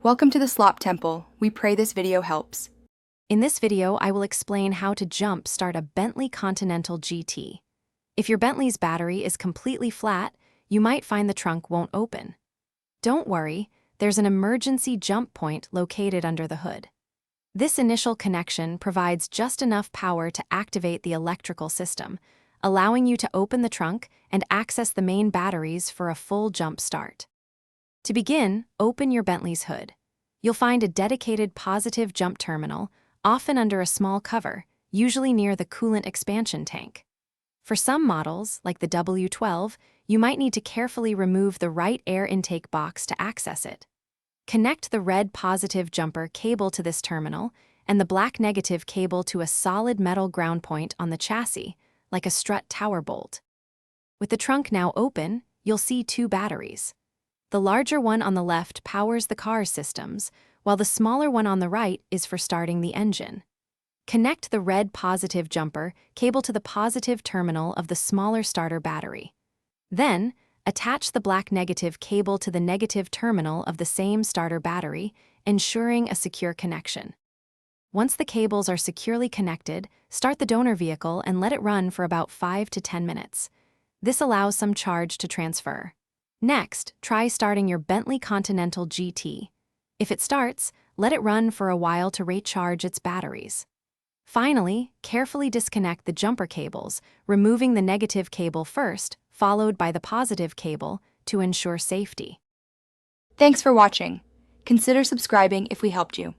Welcome to the Slop Temple. We pray this video helps. In this video, I will explain how to jump start a Bentley Continental GT. If your Bentley's battery is completely flat, you might find the trunk won't open. Don't worry, there's an emergency jump point located under the hood. This initial connection provides just enough power to activate the electrical system, allowing you to open the trunk and access the main batteries for a full jump start. To begin, open your Bentley's hood. You'll find a dedicated positive jump terminal, often under a small cover, usually near the coolant expansion tank. For some models, like the W12, you might need to carefully remove the right air intake box to access it. Connect the red positive jumper cable to this terminal and the black negative cable to a solid metal ground point on the chassis, like a strut tower bolt. With the trunk now open, you'll see two batteries. The larger one on the left powers the car's systems, while the smaller one on the right is for starting the engine. Connect the red positive jumper cable to the positive terminal of the smaller starter battery. Then, attach the black negative cable to the negative terminal of the same starter battery, ensuring a secure connection. Once the cables are securely connected, start the donor vehicle and let it run for about 5 to 10 minutes. This allows some charge to transfer. Next, try starting your Bentley Continental GT. If it starts, let it run for a while to recharge its batteries. Finally, carefully disconnect the jumper cables, removing the negative cable first, followed by the positive cable, to ensure safety. Thanks for watching. Consider subscribing if we helped you.